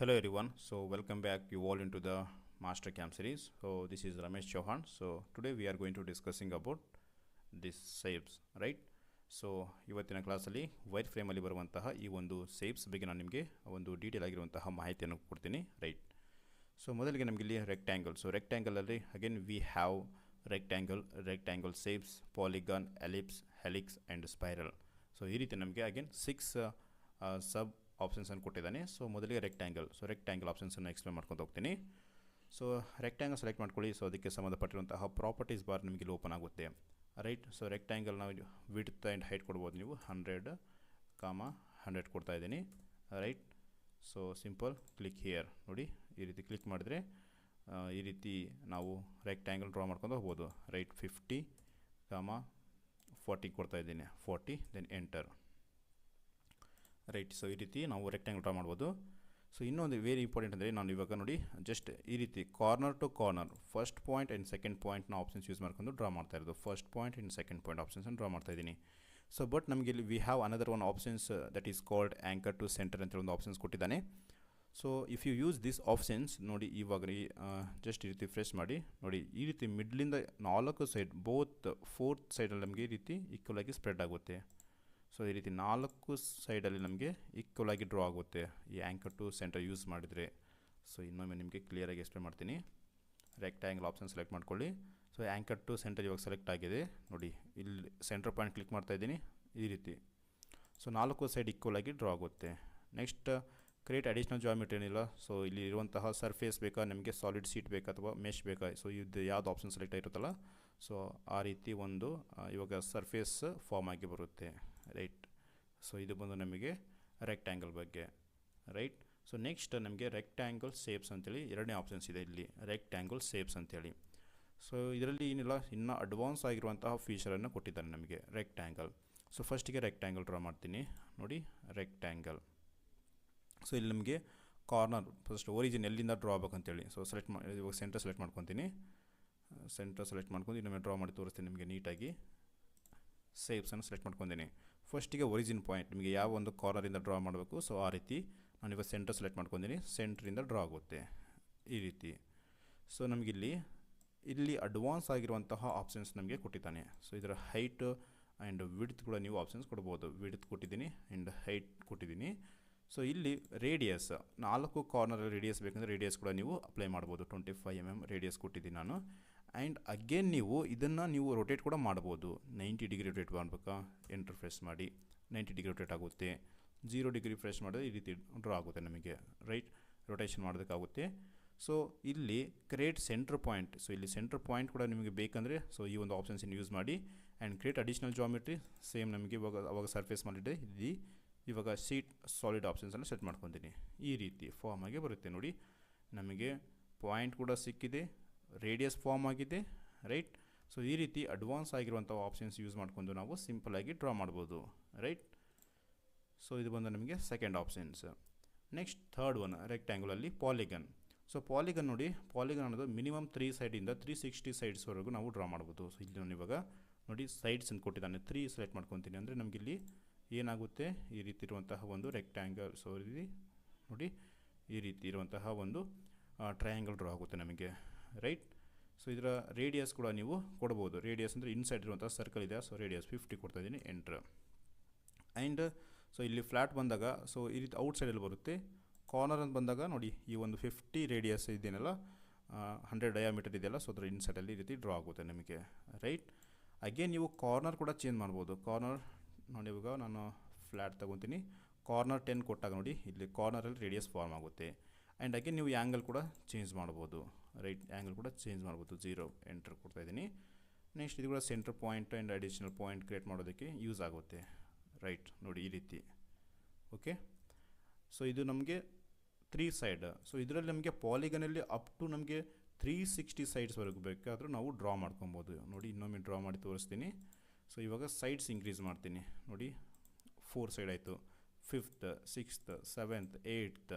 Hello everyone. So welcome back you all into the Master Camp series. So this is Ramesh Chauhan. So today we are going to discussing about this shapes, right? So ಇವತ್ತಿನ ಕ್ಲಾಸಲ್ಲಿ wire ಫ್ರೇಮಲ್ಲಿ ಬರುವಂತಹ ಈ ಒಂದು shapes ಬಗ್ಗೆ ನಾನು ನಿಮಗೆ ಒಂದು detail ಆಗಿರುವಂತಹ ಮಾಹಿತಿಯನ್ನು ಕೊಡ್ತೀನಿ, ರೈಟ್? ಸೊ ಮೊದಲಿಗೆ ನಮಗೆ ಇಲ್ಲಿ ರೆಕ್ಟ್ಯಾಂಗಲ್. ಸೊ ರೆಕ್ಟ್ಯಾಂಗಲಲ್ಲಿ again we have rectangle shapes, polygon, ellipse, helix and spiral. So ಈ ರೀತಿ ನಮಗೆ ಅಗೇನ್ 6 ಸಬ್ ಆಪ್ಷನ್ಸನ್ನು ಕೊಟ್ಟಿದ್ದಾನೆ. ಸೊ ಮೊದಲಿಗೆ ರೆಕ್ಟ್ಯಾಂಗಲ್ ಆಪ್ಷನ್ಸನ್ನು ಎಕ್ಸ್ಪ್ಲೇನ್ ಮಾಡ್ಕೊಂಡು ಹೋಗ್ತೀನಿ. ಸೊ ರೆಕ್ಟ್ಯಾಂಗಲ್ ಸೆಲೆಕ್ಟ್ ಮಾಡ್ಕೊಳ್ಳಿ. ಸೊ ಅದಕ್ಕೆ ಸಂಬಂಧಪಟ್ಟಿರುವಂತಹ ಪ್ರಾಪರ್ಟೀಸ್ ಬಾರ್ ನಿಮಗೆ ಇಲ್ಲಿ ಓಪನ್ ಆಗುತ್ತೆ, ರೈಟ್? ಸೊ ರೆಕ್ಟ್ಯಾಂಗಲ್ ನಾವು ವಿಡ್ತ್ ಆ್ಯಂಡ್ ಹೈಟ್ ಕೊಡ್ಬೋದು. ನೀವು 100, ಕೊಡ್ತಾ ಇದ್ದೀನಿ, right? So simple click here. ನೋಡಿ, ಈ ರೀತಿ ಕ್ಲಿಕ್ ಮಾಡಿದ್ರೆ ಈ ರೀತಿ ನಾವು ರೆಕ್ಟ್ಯಾಂಗಲ್ ಡ್ರಾ ಮಾಡ್ಕೊಂಡು ಹೋಗ್ಬೋದು, ರೈಟ್? 50, 40 ಕೊಡ್ತಾ ಇದ್ದೀನಿ, 40, ದೆನ್ ಎಂಟರ್, ರೈಟ್? ಸೊ ಈ ರೀತಿ ನಾವು ರೆಕ್ಟ್ಯಾಂಗಲ್ ಡ್ರಾ ಮಾಡ್ಬೋದು. ಸೊ ಇನ್ನೊಂದು ವೆರಿ ಇಂಪಾರ್ಟೆಂಟ್ ಅಂದರೆ ನಾನು ಇವಾಗ ನೋಡಿ ಜಸ್ಟ್ ಈ ರೀತಿ corner to corner first point and second point options use ಮಾಡ್ಕೊಂಡು ಡ್ರಾ ಮಾಡ್ತಾ ಇರೋದು. First point and second point ಆಪ್ಷನ್ಸನ್ನು ಡ್ರಾ ಮಾಡ್ತಾ ಇದ್ದೀನಿ. ಸೊ ಬಟ್ ನಮಗೆ ಇಲ್ಲಿ we have another one options that is called anchor to center ಅಂತೇಳಿ ಒಂದು ಆಪ್ಷನ್ಸ್ ಕೊಟ್ಟಿದ್ದಾನೆ. So if you use this options, ನೋಡಿ ಇವಾಗ ಜಸ್ಟ್ ಈ ರೀತಿ ಫ್ರೆಶ್ ಮಾಡಿ ನೋಡಿ, ಈ ರೀತಿ ಮಿಡ್ಲಿಂದ 4 ಸೈಡ್ ಬೋತ್ 4th ಸೈಡಲ್ಲಿ ನಮಗೆ ಈ ರೀತಿ ಈಕ್ವಲ್ ಆಗಿ ಸ್ಪ್ರೆಡ್ ಆಗುತ್ತೆ. ಸೊ ಈ ರೀತಿ 4 ಸೈಡಲ್ಲಿ ನಮಗೆ ಈಕ್ವಲ್ ಆಗಿ ಡ್ರಾ ಆಗುತ್ತೆ ಈ ಆ್ಯಂಕರ್ ಟು ಸೆಂಟರ್ ಯೂಸ್ ಮಾಡಿದರೆ. ಸೊ ಇನ್ನೊಮ್ಮೆ ನಿಮಗೆ ಕ್ಲಿಯರಾಗಿ ಎಕ್ಸ್ಪ್ಲೇನ್ ಮಾಡ್ತೀನಿ. ರೆಕ್ಟ್ಯಾಂಗಲ್ ಆಪ್ಷನ್ ಸೆಲೆಕ್ಟ್ ಮಾಡ್ಕೊಳ್ಳಿ. ಸೊ ಆ್ಯಂಕರ್ ಟು ಸೆಂಟರ್ ಇವಾಗ ಸೆಲೆಕ್ಟ್ ಆಗಿದೆ. ನೋಡಿ, ಇಲ್ಲಿ ಸೆಂಟರ್ ಪಾಯಿಂಟ್ ಕ್ಲಿಕ್ ಮಾಡ್ತಾ ಇದ್ದೀನಿ, ಈ ರೀತಿ. ಸೊ 4 ಸೈಡ್ ಈಕ್ವಲ್ ಆಗಿ ಡ್ರಾ ಆಗುತ್ತೆ. ನೆಕ್ಸ್ಟ್ ಕ್ರಿಯೇಟ್ ಅಡಿಷ್ನಲ್ ಜಾಮೆಟ್ರಿ ಏನಿಲ್ಲ. ಸೊ ಇಲ್ಲಿ ಇರುವಂತಹ ಸರ್ಫೇಸ್ ಬೇಕಾ, ನಿಮಗೆ ಸಾಲಿಡ್ ಶೀಟ್ ಬೇಕಾ ಅಥವಾ ಮೆಶ್ ಬೇಕಾ, ಸೊ ಇದು ಯಾವ್ದು ಆಪ್ಷನ್ ಸೆಲೆಕ್ಟ್ ಆಗಿರುತ್ತಲ್ಲ, ಸೊ ಆ ರೀತಿ ಒಂದು ಇವಾಗ ಸರ್ಫೇಸ್ ಫಾರ್ಮ್ ಆಗಿ ಬರುತ್ತೆ, ರೈಟ್? ಸೊ ಇದು ಬಂದು ನಮಗೆ ರೆಕ್ಟ್ಯಾಂಗಲ್ ಬಗ್ಗೆ, ರೈಟ್? ಸೊ ನೆಕ್ಸ್ಟ್ ನಮಗೆ ರೆಕ್ಟ್ಯಾಂಗಲ್ ಶೇಪ್ಸ್ ಅಂತೇಳಿ ಎರಡನೇ ಆಪ್ಷನ್ಸ್ ಇದೆ ಇಲ್ಲಿ, ರೆಕ್ಟ್ಯಾಂಗಲ್ ಶೇಪ್ಸ್ ಅಂತೇಳಿ. ಸೊ ಇದರಲ್ಲಿ ಏನಿಲ್ಲ, ಇನ್ನೂ ಅಡ್ವಾನ್ಸ್ ಆಗಿರುವಂತಹ ಫೀಚರನ್ನು ಕೊಟ್ಟಿದ್ದಾನೆ ನಮಗೆ ರೆಕ್ಟ್ಯಾಂಗಲ್. ಸೊ ಫಸ್ಟಿಗೆ ರೆಕ್ಟ್ಯಾಂಗಲ್ ಡ್ರಾ ಮಾಡ್ತೀನಿ. ನೋಡಿ, ರೆಕ್ಟ್ಯಾಂಗಲ್. ಸೊ ಇಲ್ಲಿ ನಮಗೆ ಕಾರ್ನರ್ ಫಸ್ಟ್ ಒರಿಜಿನ್ ಎಲ್ಲಿಂದ ಡ್ರಾ ಆಗಬೇಕಂತೇಳಿ. ಸೊ ಸೆಲೆಕ್ಟ್ ಮಾಡಿ, ಇವಾಗ ಸೆಂಟರ್ ಸೆಲೆಕ್ಟ್ ಮಾಡ್ಕೊತೀನಿ. ಸೆಂಟರ್ ಸೆಲೆಕ್ಟ್ ಮಾಡ್ಕೊಂಡು ಇನ್ನೊಮ್ಮೆ ಡ್ರಾ ಮಾಡಿ ತೋರಿಸ್ತೀನಿ ನಿಮಗೆ ನೀಟಾಗಿ. ಶೇಪ್ಸನ್ನು ಸೆಲೆಕ್ಟ್ ಮಾಡ್ಕೊಂಡಿದ್ದೀನಿ. ಫಸ್ಟಿಗೆ ಒರಿಜಿನ್ ಪಾಯಿಂಟ್ ನಿಮಗೆ ಯಾವ ಒಂದು ಕಾರ್ನರಿಂದ ಡ್ರಾ ಮಾಡಬೇಕು, ಸೊ ಆ ರೀತಿ ನಾನು ಇವಾಗ ಸೆಂಟರ್ ಸೆಲೆಕ್ಟ್ ಮಾಡ್ಕೊಂಡಿದ್ದೀನಿ. ಸೆಂಟ್ರಿಂದ ಡ್ರಾ ಆಗುತ್ತೆ ಈ ರೀತಿ. ಸೊ ನಮಗಿಲ್ಲಿ ಅಡ್ವಾನ್ಸ್ ಆಗಿರುವಂತಹ ಆಪ್ಷನ್ಸ್ ನಮಗೆ ಕೊಟ್ಟಿದ್ದಾನೆ. ಸೊ ಇದರ ಹೈಟ್ ಆ್ಯಂಡ್ ವಿಡ್ತ್ ಕೂಡ ನೀವು ಆಪ್ಷನ್ಸ್ ಕೊಡ್ಬೋದು. ವಿಡ್ತ್ ಕೊಟ್ಟಿದ್ದೀನಿ ಆ್ಯಂಡ್ ಹೈಟ್ ಕೊಟ್ಟಿದ್ದೀನಿ. ಸೊ ಇಲ್ಲಿ ರೇಡಿಯಸ್ 4 ಕಾರ್ನರ್ ರೇಡಿಯಸ್ ಬೇಕಂದರೆ ರೇಡಿಯಸ್ ಕೂಡ ನೀವು ಅಪ್ಲೈ ಮಾಡ್ಬೋದು. 25 mm ರೇಡಿಯಸ್ ಕೊಟ್ಟಿದ್ದೀನಿ ನಾನು. ಆ್ಯಂಡ್ ಅಗೇನ್ ನೀವು ರೊಟೇಟ್ ಕೂಡ ಮಾಡ್ಬೋದು. 90 ಡಿಗ್ರಿ ರೊಟೇಟ್ ಮಾಡಬೇಕಾ, ಎಂಟರ್ ಫ್ರೆಶ್ ಮಾಡಿ 90 ಡಿಗ್ರಿ ರೊಟೇಟ್ ಆಗುತ್ತೆ. 0 ಡಿಗ್ರಿ ಫ್ರೆಶ್ ಮಾಡಿದ್ರೆ ಈ ರೀತಿ ಡ್ರಾ ಆಗುತ್ತೆ ನಮಗೆ, ರೈಟ್? ರೊಟೇಷನ್ ಮಾಡೋದಕ್ಕಾಗುತ್ತೆ. ಸೊ ಇಲ್ಲಿ ಕ್ರಿಯೇಟ್ ಸೆಂಟರ್ ಪಾಯಿಂಟ್. ಸೊ ಇಲ್ಲಿ ಸೆಂಟರ್ ಪಾಯಿಂಟ್ ಕೂಡ ನಿಮಗೆ ಬೇಕಂದರೆ ಸೊ ಈ ಒಂದು ಆಪ್ಷನ್ಸನ್ನು ಯೂಸ್ ಮಾಡಿ. And create additional geometry same ನಮಗೆ ಅವಾಗ ಸರ್ಫೇಸ್ ಮಾಡಿದ್ರೆ ಇಲ್ಲಿ ಇವಾಗ ಶೀಟ್ ಸಾಲಿಡ್ ಆಪ್ಷನ್ಸನ್ನು ಸೆಟ್ ಮಾಡ್ಕೊತೀನಿ. ಈ ರೀತಿ ಫಾರ್ಮ್ ಆಗಿ ಬರುತ್ತೆ ನೋಡಿ. ನಮಗೆ ಪಾಯಿಂಟ್ ಕೂಡ ಸಿಕ್ಕಿದೆ, ರೇಡಿಯಸ್ ಫಾರ್ಮ್ ಆಗಿದೆ, ರೈಟ್? ಸೊ ಈ ರೀತಿ ಅಡ್ವಾನ್ಸ್ ಆಗಿರುವಂಥ ಆಪ್ಷನ್ಸ್ ಯೂಸ್ ಮಾಡ್ಕೊಂಡು ನಾವು ಸಿಂಪಲಾಗಿ ಡ್ರಾ ಮಾಡ್ಬೋದು, ರೈಟ್? ಸೊ ಇದು ಬಂದು ನಮಗೆ second options. Next third one ರೆಕ್ಟ್ಯಾಂಗಲಲ್ಲಿ ಪಾಲಿಗನ್. ಸೊ ಪಾಲಿಗನ್ ನೋಡಿ, ಪಾಲಿಗನ್ ಅನ್ನೋದು ಮಿನಿಮಮ್ 3 ಸೈಡಿಂದ 360 ಸೈಡ್ಸ್ವರೆಗೂ ನಾವು ಡ್ರಾ ಮಾಡ್ಬೋದು. ಸೊ ಇಲ್ಲಿ ನಾನು ಇವಾಗ ನೋಡಿ ಸೈಡ್ಸನ್ನು ಕೊಟ್ಟಿದ್ದಾನೆ, 3 ಸೆಲೆಕ್ಟ್ ಮಾಡ್ಕೊತೀನಿ. ಅಂದರೆ ನಮಗಿಲ್ಲಿ ಏನಾಗುತ್ತೆ, ಈ ರೀತಿ ಇರುವಂತಹ ಒಂದು ರೆಕ್ಟ್ಯಾಂಗಲ್. ಸೊ ಇಲ್ಲಿ ನೋಡಿ, ಈ ರೀತಿ ಇರುವಂತಹ ಒಂದು ಟ್ರಯಾಂಗಲ್ ಡ್ರಾ ಆಗುತ್ತೆ ನಮಗೆ, ರೈಟ್? ಸೊ ಇದರ ರೇಡಿಯಸ್ ಕೂಡ ನೀವು ಕೊಡ್ಬೋದು. ರೇಡಿಯಸ್ ಅಂದರೆ ಇನ್ಸೈಡ್ ಇರುವಂಥ ಸರ್ಕಲ್ ಇದೆ, ಸೊ ರೇಡಿಯಸ್ 50 ಕೊಡ್ತಾ ಇದ್ದೀನಿ, ಎಂಟ್ರ್. ಆ್ಯಂಡ್ ಸೊ ಇಲ್ಲಿ ಫ್ಲ್ಯಾಟ್ ಬಂದಾಗ ಸೊ ಈ ರೀತಿ ಔಟ್ ಸೈಡಲ್ಲಿ ಬರುತ್ತೆ. ಕಾರ್ನರ್ ಅಂತ ಬಂದಾಗ ನೋಡಿ, ಈ ಒಂದು 50 ರೇಡಿಯಸ್ ಇದೆಯಲ್ಲ, 100 ಡಯಾಮೀಟರ್ ಇದೆಯಲ್ಲ, ಸೊ ಅದರ ಇನ್ಸೈಡಲ್ಲಿ ಈ ರೀತಿ ಡ್ರಾ ಆಗುತ್ತೆ ನಮಗೆ, ರೈಟ್? ಅಗೇನ್ ನೀವು ಕಾರ್ನರ್ ಕೂಡ ಚೇಂಜ್ ಮಾಡ್ಬೋದು. ಕಾರ್ನರ್ ನೋಡಿ, ಇವಾಗ ನಾನು ಫ್ಲ್ಯಾಟ್ ತೊಗೊತೀನಿ. ಕಾರ್ನರ್ 10 ಕೊಟ್ಟಾಗ ನೋಡಿ ಇಲ್ಲಿ ಕಾರ್ನರಲ್ಲಿ ರೇಡಿಯಸ್ ಫಾರ್ಮ್ ಆಗುತ್ತೆ. ಆ್ಯಂಡ್ ಅಗೇನ್ ನೀವು ಆ್ಯಂಗಲ್ ಕೂಡ ಚೇಂಜ್ ಮಾಡ್ಬೋದು, ರೈಟ್? ಆ್ಯಂಗಲ್ ಕೂಡ ಚೇಂಜ್ ಮಾಡ್ಬೋದು. 0 ಎಂಟರ್ ಕೊಡ್ತಾಯಿದ್ದೀನಿ. ನೆಕ್ಸ್ಟ್ ಇದು ಕೂಡ centre point and additional point create ಮಾಡೋದಕ್ಕೆ ಯೂಸ್ ಆಗುತ್ತೆ, ರೈಟ್? ನೋಡಿ ಈ ರೀತಿ, ಓಕೆ? ಸೊ ಇದು ನಮಗೆ 3 ಸೈಡ್. ಸೊ ಇದರಲ್ಲಿ ನಮಗೆ ಪಾಲಿಗನಲ್ಲಿ ಅಪ್ ಟು ನಮಗೆ 360 ಸೈಡ್ಸ್ವರೆಗೂ ಬೇಕಾದರೂ ನಾವು ಡ್ರಾ ಮಾಡ್ಕೊಬೋದು. ನೋಡಿ ಇನ್ನೊಮ್ಮೆ ಡ್ರಾ ಮಾಡಿ ತೋರಿಸ್ತೀನಿ. ಸೊ ಇವಾಗ ಸೈಡ್ಸ್ ಇಂಕ್ರೀಸ್ ಮಾಡ್ತೀನಿ. ನೋಡಿ 4 ಸೈಡ್ ಆಯಿತು, 5th, 6th, 7th, 8th.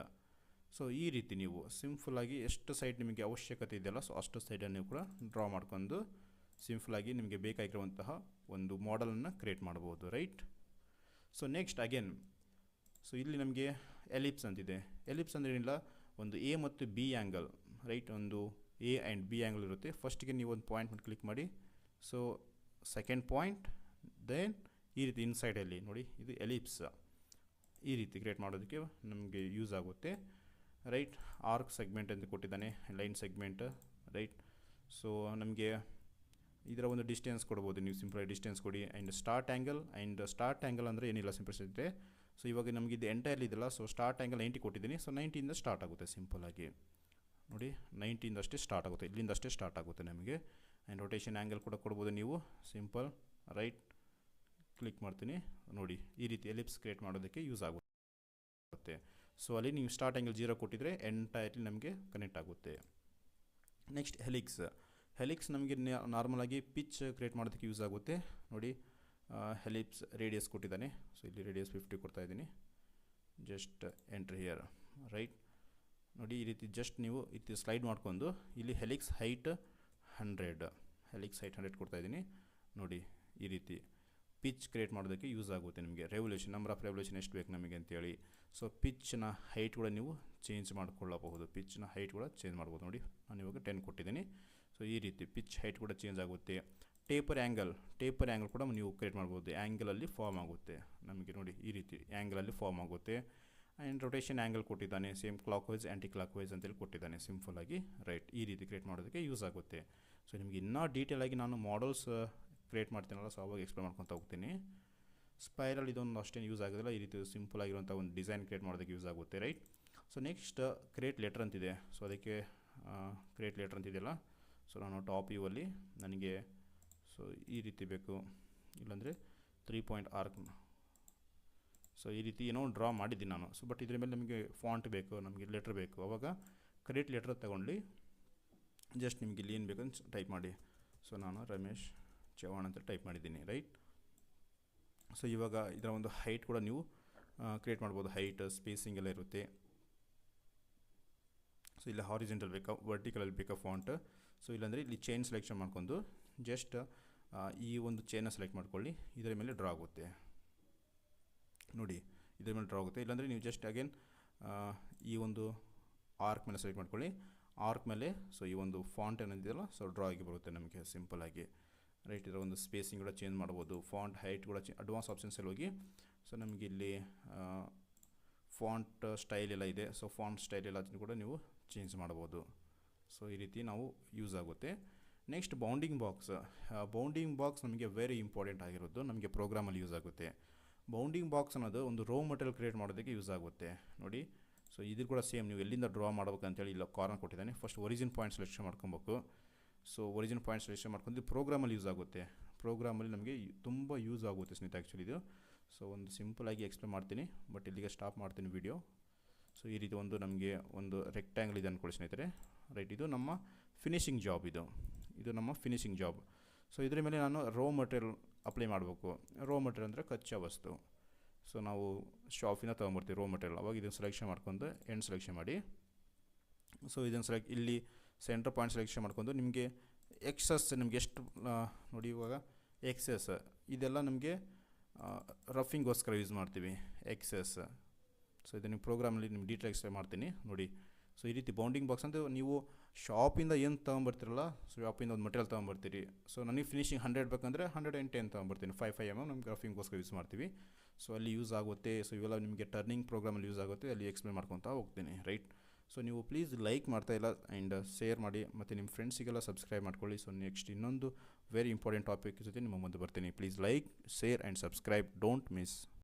So ಈ ರೀತಿ ನೀವು ಸಿಂಪಲಾಗಿ ಎಷ್ಟು ಸೈಡ್ ನಿಮಗೆ ಅವಶ್ಯಕತೆ ಇದೆಯಲ್ಲ, ಸೊ ಅಷ್ಟು ಸೈಡನ್ನು ಕೂಡ ಡ್ರಾ ಮಾಡ್ಕೊಂಡು ಸಿಂಪಲಾಗಿ ನಿಮಗೆ ಬೇಕಾಗಿರುವಂತಹ ಒಂದು ಮಾಡೆಲನ್ನು ಕ್ರಿಯೇಟ್ ಮಾಡ್ಬೋದು, right? So next again so ಇಲ್ಲಿ ನಮಗೆ ಎಲಿಪ್ಸ್ ಅಂತಿದೆ. ಎಲಿಪ್ಸ್ ಅಂದರೆ ಏನಿಲ್ಲ, ಒಂದು ಎ ಮತ್ತು ಬಿ ಆ್ಯಂಗಲ್, ರೈಟ್, ಒಂದು ಎ ಆ್ಯಂಡ್ ಬಿ ಆ್ಯಂಗಲ್ ಇರುತ್ತೆ. ಫಸ್ಟಿಗೆ ನೀವು ಒಂದು ಪಾಯಿಂಟ್ ಮಾಡಿ ಕ್ಲಿಕ್ ಮಾಡಿ, ಸೊ ಸೆಕೆಂಡ್ ಪಾಯಿಂಟ್, ದೆನ್ ಈ ರೀತಿ ಇನ್ಸೈಡಲ್ಲಿ ನೋಡಿ, ಇದು ಎಲಿಪ್ಸ್. ಈ ರೀತಿ ಕ್ರಿಯೇಟ್ ಮಾಡೋದಕ್ಕೆ ನಮಗೆ ಯೂಸ್ ಆಗುತ್ತೆ, ರೈಟ್. ಆರ್ಕ್ ಸೆಗ್ಮೆಂಟ್ ಅಂತ ಕೊಟ್ಟಿದ್ದಾನೆ, ಲೈನ್ ಸೆಗ್ಮೆಂಟ್, ರೈಟ್. ಸೊ ನಮಗೆ ಇದರ ಒಂದು ಡಿಸ್ಟೆನ್ಸ್ ಕೊಡ್ಬೋದು, ನೀವು ಸಿಂಪಲ್ ಡಿಸ್ಟೆನ್ಸ್ ಕೊಡಿ. ಆ್ಯಂಡ್ ಸ್ಟಾರ್ಟ್ ಆ್ಯಂಗಲ್ ಅಂದರೆ ಏನಿಲ್ಲ, ಸಿಂಪಲ್ ಇದೆ. ಸೊ ಇವಾಗ ನಮಗೆ ಇದು ಎಂಟೈರ್ಲಿ ಇದೆಲ್ಲ, ಸೊ ಸ್ಟಾರ್ಟ್ ಆ್ಯಂಗಲ್ 90 ಕೊಟ್ಟಿದ್ದೀನಿ. ಸೊ 90ಇಂದ ಸ್ಟಾರ್ಟ್ ಆಗುತ್ತೆ, ಸಿಂಪಲ್ಲಾಗಿ ನೋಡಿ, 90ಇಂದ ಅಷ್ಟೇ ಸ್ಟಾರ್ಟ್ ಆಗುತ್ತೆ, ಇಲ್ಲಿಂದ ಅಷ್ಟೇ ಸ್ಟಾರ್ಟ್ ಆಗುತ್ತೆ ನಮಗೆ. ಆ್ಯಂಡ್ ರೊಟೇಷನ್ ಆ್ಯಂಗಲ್ ಕೂಡ ಕೊಡ್ಬೋದು ನೀವು, ಸಿಂಪಲ್, ರೈಟ್. ಕ್ಲಿಕ್ ಮಾಡ್ತೀನಿ ನೋಡಿ, ಈ ರೀತಿ ಎಲಿಪ್ಸ್ ಕ್ರಿಯೇಟ್ ಮಾಡೋದಕ್ಕೆ ಯೂಸ್ ಆಗುತ್ತೆ. ಸೊ ಅಲ್ಲಿ ನೀವು ಸ್ಟಾರ್ಟ್ ಆ್ಯಂಗಲ್ 0 ಕೊಟ್ಟಿದ್ರೆ ಎಂಟೈರ್ಲಿ ನಮಗೆ ಕನೆಕ್ಟ್ ಆಗುತ್ತೆ. ನೆಕ್ಸ್ಟ್ ಹೆಲಿಕ್ಸ್ ನಮಗೆ ನಾರ್ಮಲಾಗಿ ಪಿಚ್ ಕ್ರಿಯೇಟ್ ಮಾಡೋದಕ್ಕೆ ಯೂಸ್ ಆಗುತ್ತೆ ನೋಡಿ. ಹೆಲಿಪ್ಸ್ ರೇಡಿಯಸ್ ಕೊಟ್ಟಿದ್ದಾನೆ, ಸೊ ಇಲ್ಲಿ ರೇಡಿಯಸ್ 50 ಕೊಡ್ತಾ ಇದ್ದೀನಿ. Just entry here, right. ನೋಡಿ ಈ ರೀತಿ ಜಸ್ಟ್ ನೀವು ಇದು ಸ್ಲೈಡ್ ಮಾಡ್ಕೊಂಡು ಇಲ್ಲಿ ಹೆಲಿಕ್ಸ್ ಹೈಟ್ 100 ಕೊಡ್ತಾ ಇದ್ದೀನಿ ನೋಡಿ. ಈ ರೀತಿ ಪಿಚ್ ಕ್ರಿಯೇಟ್ ಮಾಡೋದಕ್ಕೆ ಯೂಸ್ ಆಗುತ್ತೆ ನಿಮಗೆ. ರೆವಲ್ಯೂಷನ್, ನಂಬರ್ ಆಫ್ ರೆವಲ್ಯೂಷನ್ ಎಷ್ಟು ಬೇಕು ನಮಗೆ ಅಂತೇಳಿ. ಸೊ ಪಿಚ್ನ ಹೈಟ್ ಕೂಡ ನೀವು ಚೇಂಜ್ ಮಾಡ್ಕೊಳ್ಳಬಹುದು, ಪಿಚ್ನ ಹೈಟ್ ಕೂಡ ಚೇಂಜ್ ಮಾಡ್ಬೋದು ನೋಡಿ. ನಾನು ಇವಾಗ 10 ಕೊಟ್ಟಿದ್ದೀನಿ. ಸೊ ಈ ರೀತಿ ಪಿಚ್ ಹೈಟ್ ಕೂಡ ಚೇಂಜ್ ಆಗುತ್ತೆ. ಟೇಪರ್ ಆ್ಯಂಗಲ್ ಕೂಡ ನೀವು ಕ್ರಿಯೇಟ್ ಮಾಡ್ಬೋದು, ಆ್ಯಂಗಲಲ್ಲಿ ಫಾರ್ಮ್ ಆಗುತ್ತೆ ನಮಗೆ ನೋಡಿ. ಈ ರೀತಿ ಆ್ಯಂಗಲಲ್ಲಿ ಫಾರ್ಮ್ ಆಗುತ್ತೆ. ಆ್ಯಂಡ್ ರೊಟೇಷನ್ ಆ್ಯಂಗಲ್ ಕೊಟ್ಟಿದ್ದಾನೆ, same clockwise anticlockwise ಅಂತೇಳಿ ಕೊಟ್ಟಿದ್ದಾನೆ, ಸಿಂಪಲ್ಲಾಗಿ, ರೈಟ್. ಈ ರೀತಿ ಕ್ರಿಯೇಟ್ ಮಾಡೋದಕ್ಕೆ ಯೂಸ್ ಆಗುತ್ತೆ. ಸೊ ನಿಮಗೆ ಇನ್ನೂ ಡೀಟೇಲಾಗಿ ನಾನು ಮಾಡಲ್ಸ್ ಕ್ರಿಯೇಟ್ ಮಾಡ್ತೀನಲ್ಲ, ಸೊ ಅವಾಗ ಎಕ್ಸ್ಪ್ಲೇನ್ ಮಾಡ್ಕೊತಾ ಹೋಗ್ತೀನಿ. ಸ್ಪೈರಲ್ ಇದೊಂದು ಅಷ್ಟೇನು ಯೂಸ್ ಆಗೋದಿಲ್ಲ, ಈ ರೀತಿ ಸಿಂಪಲ್ ಆಗಿರುವಂಥ ಒಂದು ಡಿಸೈನ್ ಕ್ರಿಯೇಟ್ ಮಾಡೋದಕ್ಕೆ ಯೂಸ್ ಆಗುತ್ತೆ, right. So next create letter ಅಂತಿದೆ. ಸೊ ಅದಕ್ಕೆ ಕ್ರಿಯೇಟ್ ಲೆಟರ್ ಅಂತಿದೆಯಲ್ಲ, ಸೊ ನಾನು ಟಾಪ್ ವ್ಯೂವಲ್ಲಿ ನನಗೆ ಸೊ ಈ ರೀತಿ ಬೇಕು, ಇಲ್ಲಾಂದರೆ 3 ಪಾಯಿಂಟ್ ಆರ್ಕ್. ಸೊ ಈ ರೀತಿ ಏನೋ ಡ್ರಾ ಮಾಡಿದ್ದೀನಿ ನಾನು. ಸೊ ಬಟ್ ಇದ್ರ ಮೇಲೆ ನಮಗೆ ಫಾಂಟ್ ಬೇಕು, ನಮಗೆ ಲೆಟ್ರ್ ಬೇಕು. ಆವಾಗ ಕ್ರಿಯೇಟ್ ಲೆಟರ್ ತಗೊಂಡು ಜಸ್ಟ್ ನಿಮಗೆ ಇಲ್ಲಿ ಏನು ಬೇಕಂತ ಟೈಪ್ ಮಾಡಿ. ಸೊ ನಾನು ರಮೇಶ್ ಚವಾಣ್ ಅಂತ ಟೈಪ್ ಮಾಡಿದ್ದೀನಿ, ರೈಟ್. ಸೊ ಇವಾಗ ಇದರ ಒಂದು ಹೈಟ್ ಕೂಡ ನೀವು ಕ್ರಿಯೇಟ್ ಮಾಡ್ಬೋದು, ಹೈಟ್ ಸ್ಪೇಸಿಂಗ್ ಎಲ್ಲ ಇರುತ್ತೆ. ಸೊ ಇಲ್ಲ ಹಾರಿಜೆಂಟಲ್ ಬೇಕಾ, ವರ್ಟಿಕಲಲ್ಲಿ ಬೇಕಾ ಫಾಂಟ್. ಸೊ ಇಲ್ಲಾಂದರೆ ಇಲ್ಲಿ ಚೈನ್ ಸೆಲೆಕ್ಷನ್ ಮಾಡ್ಕೊಂಡು ಜಸ್ಟ್ ಈ ಒಂದು ಚೈನ ಸೆಲೆಕ್ಟ್ ಮಾಡ್ಕೊಳ್ಳಿ, ಇದರ ಮೇಲೆ ಡ್ರಾ ಆಗುತ್ತೆ ನೋಡಿ, ಇದರ ಮೇಲೆ ಡ್ರಾ ಆಗುತ್ತೆ. ಇಲ್ಲಾಂದರೆ ನೀವು ಜಸ್ಟ್ ಅಗೇನ್ ಈ ಒಂದು ಆರ್ಕ್ ಮೇಲೆ ಸೆಲೆಕ್ಟ್ ಮಾಡ್ಕೊಳ್ಳಿ, ಆರ್ಕ್ ಮೇಲೆ ಸೊ ಈ ಒಂದು ಫಾಂಟ್ ಏನಿದೆಯಲ್ಲ, ಸೊ ಡ್ರಾ ಆಗಿ ಬರುತ್ತೆ ನಮಗೆ ಸಿಂಪಲ್ಲಾಗಿ, ರೈಟ್. ಇದರ ಒಂದು ಸ್ಪೇಸಿಂಗ್ ಕೂಡ ಚೇಂಜ್ ಮಾಡ್ಬೋದು, ಫಾಂಟ್ ಹೈಟ್ ಕೂಡ ಅಡ್ವಾನ್ಸ್ ಆಪ್ಷನ್ಸಲ್ಲಿ ಹೋಗಿ. ಸೊ ನಮಗೆ ಇಲ್ಲಿ ಫಾಂಟ್ ಸ್ಟೈಲ್ ಎಲ್ಲ ಇದೆ, ಸೊ ಫಾಂಟ್ ಸ್ಟೈಲ್ ಎಲ್ಲ ಕೂಡ ನೀವು ಚೇಂಜ್ ಮಾಡ್ಬೋದು. ಸೊ ಈ ರೀತಿ ನಾವು ಯೂಸ್ ಆಗುತ್ತೆ. ನೆಕ್ಸ್ಟ್ ಬೌಂಡಿಂಗ್ ಬಾಕ್ಸ್ ನಮಗೆ ವೆರಿ ಇಂಪಾರ್ಟೆಂಟ್ ಆಗಿರೋದು, ನಮಗೆ ಪ್ರೋಗ್ರಾಮಲ್ಲಿ ಯೂಸ್ ಆಗುತ್ತೆ. ಬೌಂಡಿಂಗ್ ಬಾಕ್ಸ್ ಅನ್ನೋದು ಒಂದು ರೋ ಮಟೀರಿಯಲ್ ಕ್ರಿಯೇಟ್ ಮಾಡೋದಕ್ಕೆ ಯೂಸ್ ಆಗುತ್ತೆ ನೋಡಿ. ಸೊ ಇದು ಕೂಡ ಸೇಮ್, ನೀವು ಎಲ್ಲಿಂದ ಡ್ರಾ ಮಾಡ್ಬೇಕಂತೇಳಿ ಇಲ್ಲ ಕಾರ್ನರ್ ಕೊಟ್ಟಿದ್ದಾನೆ. ಫಸ್ಟ್ ಒರಿಜಿನ್ ಪಾಯಿಂಟ್ ಸೆಲೆಕ್ಷನ್ ಮಾಡ್ಕೊಬೇಕು. ಸೊ ಒರಿಜಿನ್ ಪಾಯಿಂಟ್ ಸೆಲೆಕ್ಷನ್ ಮಾಡ್ಕೊಂಡು ಪ್ರೋಗ್ರಾಮಲ್ಲಿ ಯೂಸ್ ಆಗುತ್ತೆ. ಪ್ರೋಗ್ರಾಮಲ್ಲಿ ನಮಗೆ ತುಂಬ ಯೂಸ್ ಆಗುತ್ತೆ ಸ್ನೇಹಿತರೆ ಆ್ಯಕ್ಚುಲಿ ಇದು. ಸೊ ಒಂದು ಸಿಂಪಲಾಗಿ ಎಕ್ಸ್ಪ್ಲೇನ್ ಮಾಡ್ತೀನಿ, ಬಟ್ ಇಲ್ಲಿಗೆ ಸ್ಟಾಪ್ ಮಾಡ್ತೀನಿ ವಿಡಿಯೋ. ಸೊ ಈ ರೀತಿ ಒಂದು ನಮಗೆ ಒಂದು ರೆಕ್ಟ್ಯಾಂಗಲ್ ಇದೆ ಅಂದ್ಕೊಳ್ಳಿ ಸ್ನೇಹಿತರೆ, ರೈಟ್. ಇದು ನಮ್ಮ ಫಿನಿಶಿಂಗ್ ಜಾಬ್, ಇದು ನಮ್ಮ ಫಿನಿಶಿಂಗ್ ಜಾಬ್. ಸೊ ಇದರ ಮೇಲೆ ನಾನು ರೋ ಮಟೀರಿಯಲ್ ಅಪ್ಲೈ ಮಾಡಬೇಕು. ರೋ ಮಟೀರಿಯಲ್ ಅಂದರೆ ಕಚ್ಚಾ ವಸ್ತು. ಸೊ ನಾವು ಶಾಪಿಂದ ತೊಗೊಂಬರ್ತೀವಿ ರೋ ಮಟೀರಿಯಲ್, ಅವಾಗ ಇದನ್ನು ಸೆಲೆಕ್ಷನ್ ಮಾಡ್ಕೊಂಡು ಎಂಡ್ ಸೆಲೆಕ್ಷನ್ ಮಾಡಿ. ಸೊ ಇದನ್ನು ಇಲ್ಲಿ ಸೆಂಟರ್ ಪಾಯಿಂಟ್ ಸೆಲೆಕ್ಷನ್ ಮಾಡ್ಕೊಂಡು ನಿಮಗೆ ಎಕ್ಸಸ್ ನಿಮಗೆ ಎಷ್ಟು ನೋಡಿ, ಇವಾಗ ಎಕ್ಸಸ್ ಇದೆಲ್ಲ ನಮಗೆ ರಫಿಂಗೋಸ್ಕರ ಯೂಸ್ ಮಾಡ್ತೀವಿ ಎಕ್ಸಸ್. ಸೊ ಇದನ್ನು ಪ್ರೋಗ್ರಾಮಲ್ಲಿ ನಿಮ್ಗೆ ಡೀಟೇಲ್ ಎಕ್ಸ್ಪ್ಲೇನ್ ಮಾಡ್ತೀನಿ ನೋಡಿ. ಸೊ ಈ ರೀತಿ ಬೌಂಡಿಂಗ್ ಬಾಕ್ಸ್ ಅಂತ ನೀವು ಶಾಪಿಂದ ಏನು ತೊಗೊಂಬರ್ತೀರಲ್ಲ, ಸೊ ಶಾಪಿಂದ ಒಂದು ಮಟೀರಿಯಲ್ ತೊಗೊಂಬರ್ತೀರಿ. ಸೊ ನನಗೆ ಫಿನಿಶಿಂಗ್ 100 ಬೇಕಂದರೆ 110 ತೊಗೊಂಬರ್ತೀನಿ, 5 mm ನಮ್ಗೆ ರಫಿಂಗೋಸ್ಕರ ಯೂಸ್ ಮಾಡ್ತೀವಿ. ಸೊ ಅಲ್ಲಿ ಯೂಸ್ ಆಗುತ್ತೆ. ಸೊ ಇವೆಲ್ಲ ನಿಮಗೆ ಟರ್ನಿಂಗ್ ಪ್ರೋಗ್ರಾಮಲ್ಲಿ ಯೂಸ್ ಆಗುತ್ತೆ, ಅಲ್ಲಿ ಎಕ್ಸ್ಪ್ಲೇನ್ ಮಾಡ್ಕೊತಾ ಹೋಗ್ತೀನಿ, ರೈಟ್. ಸೊ ನೀವು ಪ್ಲೀಸ್ ಲೈಕ್ ಮಾಡ್ತಾಯಿಲ್ಲ ಆ್ಯಂಡ್ ಶೇರ್ ಮಾಡಿ, ಮತ್ತು ನಿಮ್ಮ ಫ್ರೆಂಡ್ಸಿಗೆಲ್ಲ ಸಬ್ಸ್ಕ್ರೈಬ್ ಮಾಡ್ಕೊಳ್ಳಿ. ಸೊ ನೆಕ್ಸ್ಟ್ ಇನ್ನೊಂದು ವೆರಿ ಇಂಪಾರ್ಟೆಂಟ್ ಟಾಪಿಕ್ ಜೊತೆ ನಿಮ್ಮ ಮುಂದೆ ಬರ್ತೀನಿ. Please like, share and subscribe, don't miss.